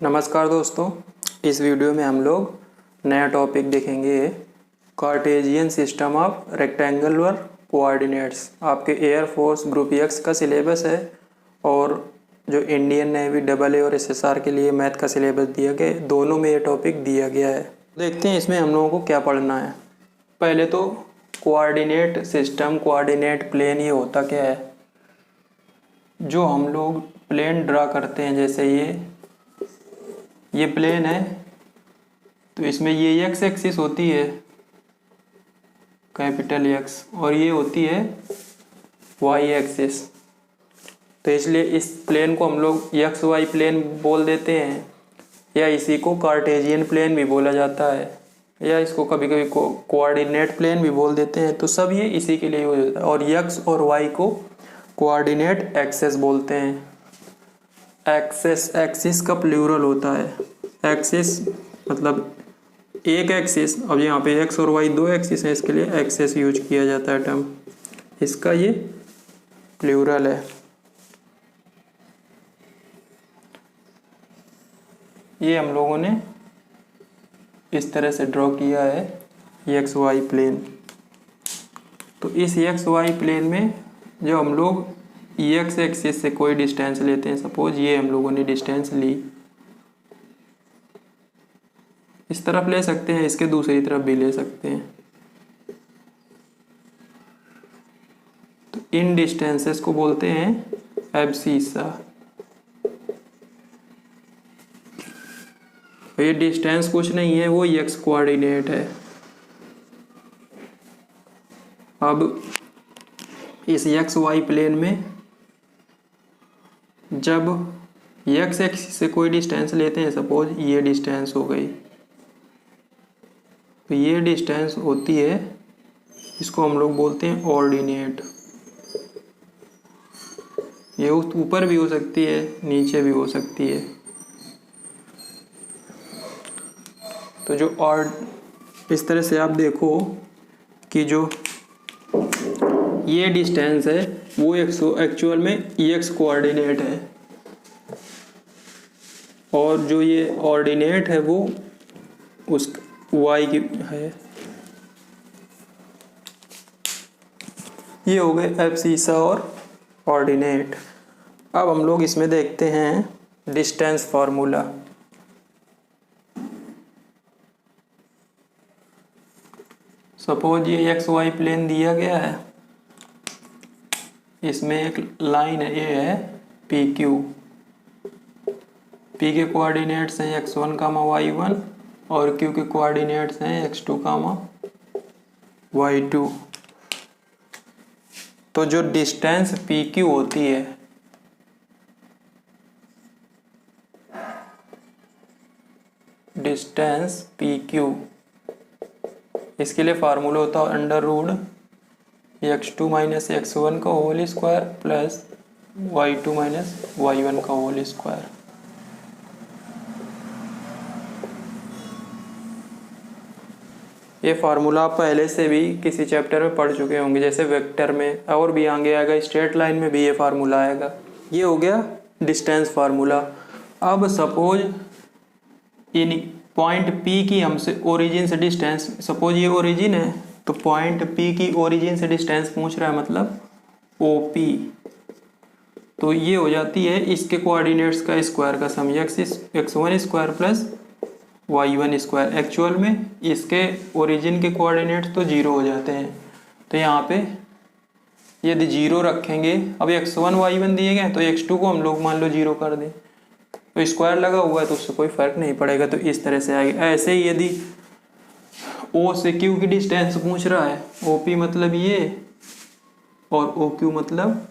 नमस्कार दोस्तों, इस वीडियो में हम लोग नया टॉपिक देखेंगे Cartesian system of rectangular coordinates. आपके एयरफोर्स ग्रुप एक्स का सिलेबस है और जो इंडियन नेवी AA और SSR के लिए मैथ का सिलेबस दिया गया है, दोनों में ये टॉपिक दिया गया है। देखते हैं इसमें हम लोगों को क्या पढ़ना है। पहले तो कोऑर्डिनेट सिस्टम, कोऑर्डिनेट प्लेन ये होता क्या है। जो हम लोग प्लेन ड्रा करते हैं, जैसे ये प्लेन है तो इसमें ये एक्स एक्सिस होती है, कैपिटल एक्स, और ये होती है वाई एक्सिस। तो इसलिए इस प्लेन को हम लोग एक्स वाई प्लेन बोल देते हैं, या इसी को कार्टेशियन प्लेन भी बोला जाता है, या इसको कभी कभी कोऑर्डिनेट प्लेन भी बोल देते हैं। तो सब ये इसी के लिए यूज होता है। और एक्स और वाई को कोऑर्डिनेट एक्सेस बोलते हैं। एक्सेस, एक्सिस का प्लूरल होता है। एक्सिस मतलब एक एक्सिस, अब यहाँ पे एक्स और वाई दो एक्सिस है, इसके लिए एक्सेस यूज किया जाता है टर्म, इसका ये प्लूरल है। ये हम लोगों ने इस तरह से ड्रॉ किया है एक्स वाई प्लेन। तो इस एक्स वाई प्लेन में जो हम लोग एक्स एक्सिस से कोई डिस्टेंस लेते हैं, सपोज ये हम लोगों ने डिस्टेंस ली, इस तरफ ले सकते हैं, इसके दूसरी तरफ भी ले सकते हैं। तो इन डिस्टेंसेस को बोलते हैं एब्सिसा। ये डिस्टेंस कुछ नहीं है, वो एक्स कोऑर्डिनेट है। अब इस एक्स वाई प्लेन में जब एक्स एक्सिस से कोई डिस्टेंस लेते हैं, सपोज ये डिस्टेंस हो गई, तो ये डिस्टेंस होती है, इसको हम लोग बोलते हैं ऑर्डिनेट। ये ऊपर भी हो सकती है, नीचे भी हो सकती है। तो जो इस तरह से आप देखो कि जो ये डिस्टेंस है वो एक्चुअल में एक्स कोऑर्डिनेट है, और जो ये ऑर्डिनेट है वो उस वाई की है। ये हो गए एब्सिसा और ऑर्डिनेट। अब हम लोग इसमें देखते हैं डिस्टेंस फार्मूला। सपोज ये एक्स वाई प्लेन दिया गया है, इसमें एक लाइन है, ये है पी क्यू। पी के कोऑर्डिनेट्स हैं x1, y1, और क्यू के कोऑर्डिनेट्स हैं x2, y2। तो जो डिस्टेंस पी क्यू होती है, डिस्टेंस पी क्यू, इसके लिए फार्मूला होता है under root x2 minus x1 का whole square plus y2 minus y1 का होल स्क्वायर। ये फार्मूला आप पहले से भी किसी चैप्टर में पढ़ चुके होंगे, जैसे वेक्टर में, और भी आगे आएगा, स्ट्रेट लाइन में भी ये फार्मूला आएगा। ये हो गया डिस्टेंस फार्मूला। अब सपोज इन पॉइंट P की हमसे ओरिजिन से डिस्टेंस, सपोज ये ओरिजिन है, तो पॉइंट P की ओरिजिन से डिस्टेंस पूछ रहा है, मतलब OP। तो ये हो जाती है इसके कोऑर्डिनेट्स का स्क्वायर का सम, x1 square plus y1 square. Actual में इसके ओरिजिन के कोऑर्डिनेट्स तो जीरो हो जाते हैं, तो यहाँ पे यदि जीरो रखेंगे, अब x1 y1 दिए गए तो x2 को हम लोग मान लो जीरो कर दें, तो स्क्वायर लगा हुआ है तो उससे कोई फर्क नहीं पड़ेगा। तो इस तरह से आएगा। ऐसे ही यदि O से Q की डिस्टेंस पूछ रहा है, OP मतलब ये और OQ मतलब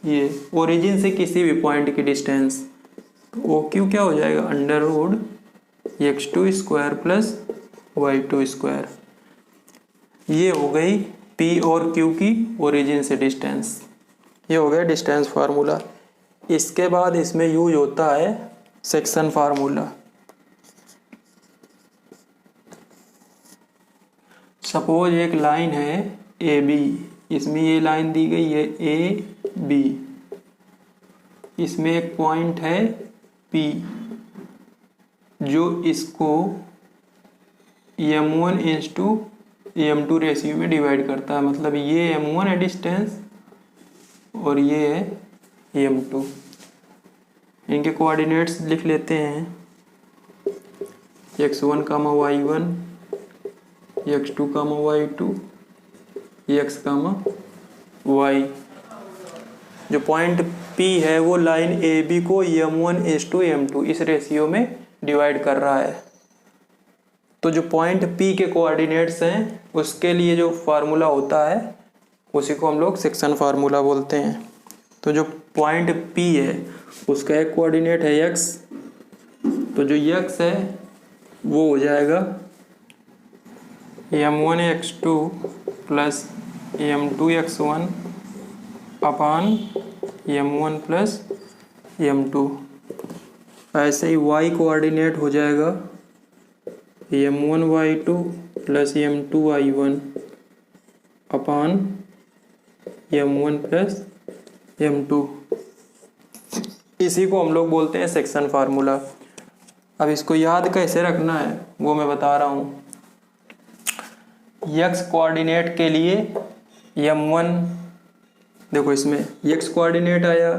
ये, ओरिजिन से किसी भी पॉइंट की डिस्टेंस, तो OQ क्या हो जाएगा, under root x2 square plus y2 square. ये हो गई P और Q की ओरिजिन से डिस्टेंस। ये हो गया डिस्टेंस फार्मूला। इसके बाद इसमें यूज होता है सेक्शन फार्मूला। सपोज एक लाइन है AB, इसमें ये लाइन दी गई है AB, इसमें एक पॉइंट है P, जो इसको m1:m2 रेशियो में डिवाइड करता है। मतलब ये m1 है डिस्टेंस और ये है m2। इनके कोऑर्डिनेट्स लिख लेते हैं, x1, y1, x2, y2, x, y। जो पॉइंट P है वो लाइन AB को m1:m2 इस रेशियो में डिवाइड कर रहा है। तो जो पॉइंट P के कोऑर्डिनेट्स हैं उसके लिए जो फार्मूला होता है उसी को हम लोग सेक्शन फार्मूला बोलते हैं। तो जो पॉइंट P है उसका एक कोऑर्डिनेट है x, तो जो x है वो हो जाएगा m1x2 प्लस m2x1 अपान m1 प्लस m2। ऐसे ही y कोऑर्डिनेट हो जाएगा m1y2 प्लस m2y1 अपान m1 प्लस m2। इसी को हम लोग बोलते हैं सेक्शन फार्मूला। अब इसको याद कैसे रखना है वो मैं बता रहा हूँ। x कोऑर्डिनेट के लिए m1, देखो इसमें x कोऑर्डिनेट आया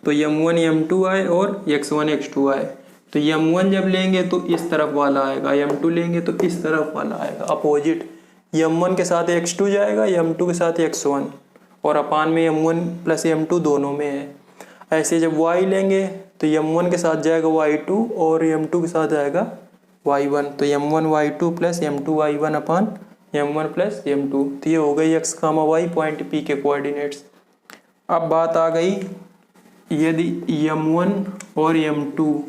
तो m1 m2 आए और x1 x2 आए। तो m1 जब लेंगे तो इस तरफ वाला आएगा, m2 लेंगे तो इस तरफ वाला आएगा अपोजिट। m1 के साथ x2 जाएगा, m2 के साथ x1 और अपान में m1 प्लस m2 दोनों में है। ऐसे जब y लेंगे तो m1 के साथ जाएगा y2 और m2 के साथ जाएगा y1। तो m1 y2 plus m2 y1 अपान m1 प्लस m2। तो ये हो गई x, y पॉइंट P के कोऑर्डिनेट्स। अब बात आ गई, यदि m1 और m2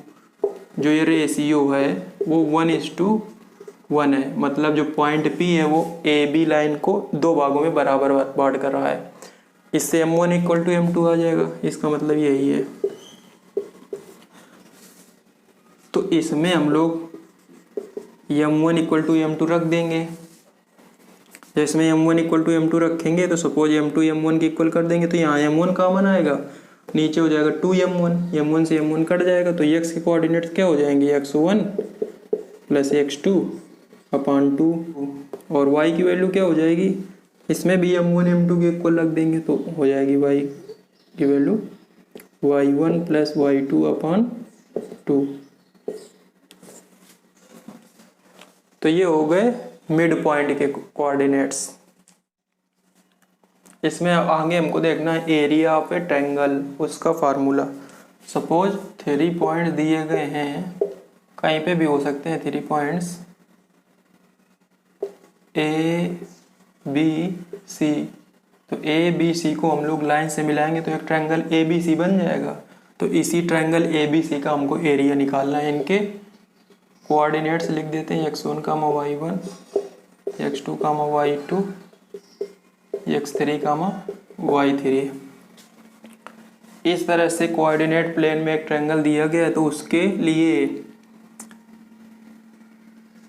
जो ये रेशियो है वो 1:1 है, मतलब जो पॉइंट P है वो AB लाइन को दो भागों में बराबर बांट कर रहा है। इससे m1 = m2 आ जाएगा, इसका मतलब यही है। तो इसमें हम लोग m1 = m2 रख देंगे। तो इसमें m1 = m2 रखेंगे तो सपोज m2 m1 के इक्वल कर देंगे तो यहाँ m1 कॉमन आएगा, नीचे हो जाएगा 2m1, m1 से m1 कट जाएगा तो x के कोऑर्डिनेट्स क्या हो जाएंगे, x1 प्लस x2 अपान 2 और y की वैल्यू क्या हो जाएगी, इसमें भी m1 m2 के इक्वल रख देंगे तो हो जाएगी y की वैल्यू y1 प्लस y2 अपान 2। तो ये हो गए मिड पॉइंट के कोऑर्डिनेट्स। इसमें आगे हमको देखना है एरिया ऑफ ए ट्रायंगल, उसका फार्मूला। सपोज 3 पॉइंट दिए गए हैं, कहीं पे भी हो सकते हैं 3 पॉइंट्स A B C। तो A B C को हम लोग लाइन से मिलाएंगे तो एक ट्रायंगल ABC बन जाएगा। तो इसी ट्रायंगल ABC का हमको एरिया निकालना है। इनके कोऑर्डिनेट्स लिख देते हैं, x1, y1, x2, y2, x3, y3। इस तरह से कोऑर्डिनेट प्लेन में एक ट्रायंगल दिया गया है तो उसके लिए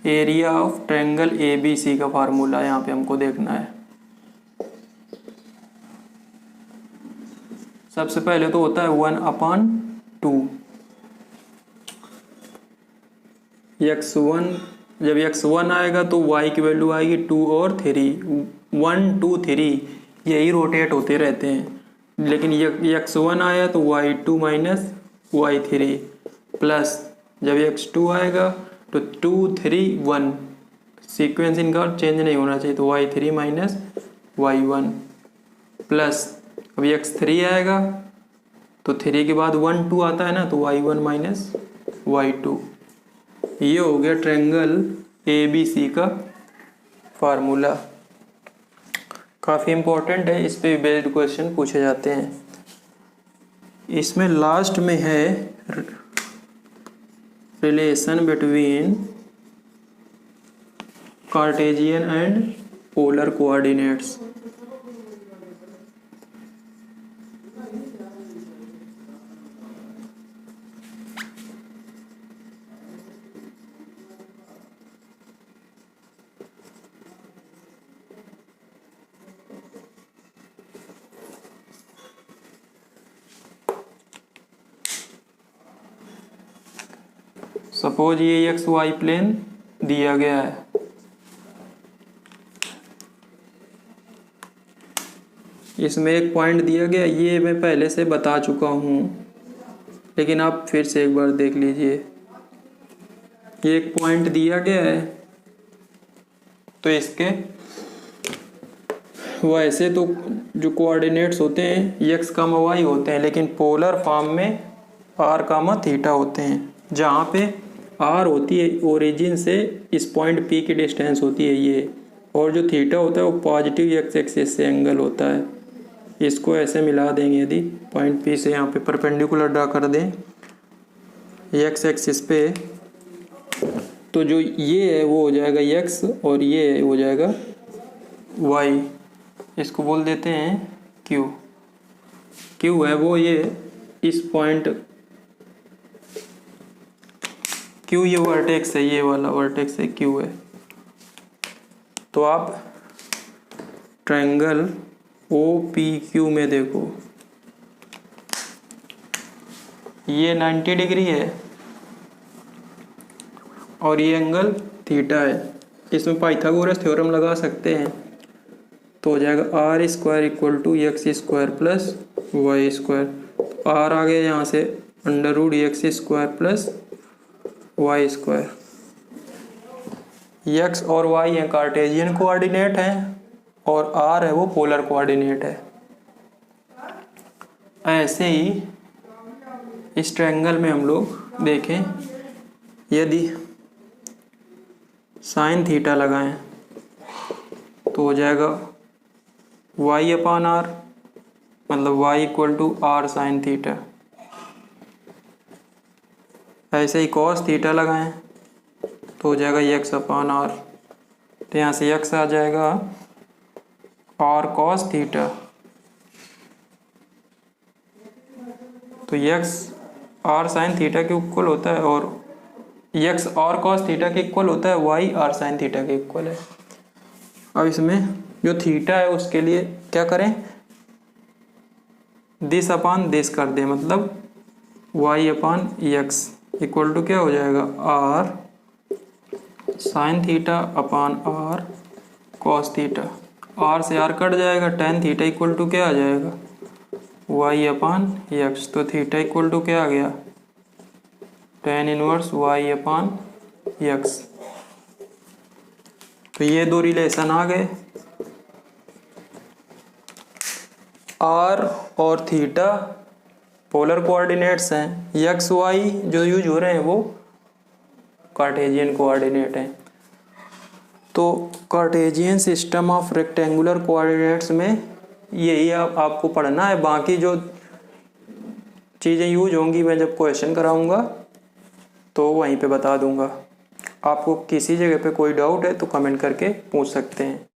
एरिया ऑफ ट्रायंगल ABC का फार्मूला यहाँ पे हमको देखना है। सबसे पहले तो होता है 1/2। x1, जब x1 आएगा तो y की वैल्यू आएगी 2 और 3, 1 2 3 यही रोटेट होते रहते हैं। लेकिन x1 आया तो y2 माइनस y3 प्लस जब x2 आएगा तो 2 3 1, सीक्वेंस इनका चेंज नहीं होना चाहिए तो y3 माइनस y1 प्लस अभी x3 आएगा तो 3 के बाद 1 2 आता है ना तो y1 माइनस y2। ये हो गया ट्रायंगल ABC का फार्मूला। काफ़ी इम्पोर्टेंट है, इस पे बेस्ड क्वेश्चन पूछे जाते हैं। इसमें लास्ट में है relation between Cartesian and polar coordinates. Suppose ये एक्स वाई प्लेन दिया गया है, इसमें एक पॉइंट दिया गया, ये मैं पहले से बता चुका हूँ लेकिन आप फिर से एक बार देख लीजिए। ये एक पॉइंट दिया गया है, तो इसके वैसे तो जो कोऑर्डिनेट्स होते हैं एक्स कामा वाई होते हैं, लेकिन पोलर फॉर्म में आर कामा थीटा होते हैं, जहाँ पे आर होती है ओरिजिन से इस पॉइंट पी की डिस्टेंस होती है ये, और जो थीटा होता है वो पॉजिटिव एक्स एक्सिस से एंगल होता है। इसको ऐसे मिला देंगे, यदि पॉइंट पी से यहाँ पे परपेंडिकुलर ड्रा कर दें एक्स एक्सिस पे, तो जो ये है वो हो जाएगा एक्स और ये हो जाएगा वाई। इसको बोल देते हैं क्यू। क्यू है वो ये इस पॉइंट क्यू, ये वर्टेक्स है, ये वाला वर्टेक्स है क्यू है। तो आप ट्रायंगल ओ पी क्यू में देखो, ये 90 डिग्री है और ये एंगल थीटा है। इसमें पाइथागोरस थ्योरम लगा सकते हैं, तो हो जाएगा R square equal to X square plus Y square. R आ गया यहाँ से under root X square plus Y square. X और वाई है कार्टेशियन कोऑर्डिनेट है और आर है वो पोलर कोऑर्डिनेट है। ऐसे ही इस ट्रायंगल में हम लोग देखें, यदि साइन थीटा लगाएं तो हो जाएगा वाई अपान आर, मतलब Y equal to R sine theta. ऐसे ही कॉस थीटा लगाएं तो हो जाएगा एक्स अपान आर, तो यहाँ से एक्स आ जाएगा आर कॉस थीटा, तो एक्स आर साइन थीटा के इक्वल होता है और एक्स आर कॉस थीटा के इक्वल होता है वाई आर साइन थीटा के इक्वल है। अब इसमें जो थीटा है उसके लिए क्या करें, दिस अपान दिस कर दें, मतलब Y upon X equal to क्या हो जाएगा R sine theta upon R cos theta. R से आर कट जाएगा, टेन थीटा इक्वल टू क्या आ जाएगा वाई अपान एक्स, तो थीटा इक्वल टू क्या आ गया tan inverse Y upon X. तो ये दो रिलेशन आ गए, आर और थीटा पोलर कोऑर्डिनेट्स हैं, एक्स वाई जो यूज हो रहे हैं वो कार्टेशियन कोऑर्डिनेट हैं। तो Cartesian system of rectangular coordinates में यही आपको पढ़ना है। बाकी जो चीज़ें यूज होंगी मैं जब क्वेश्चन कराऊंगा तो वहीं पे बता दूंगा। आपको किसी जगह पे कोई डाउट है तो कमेंट करके पूछ सकते हैं।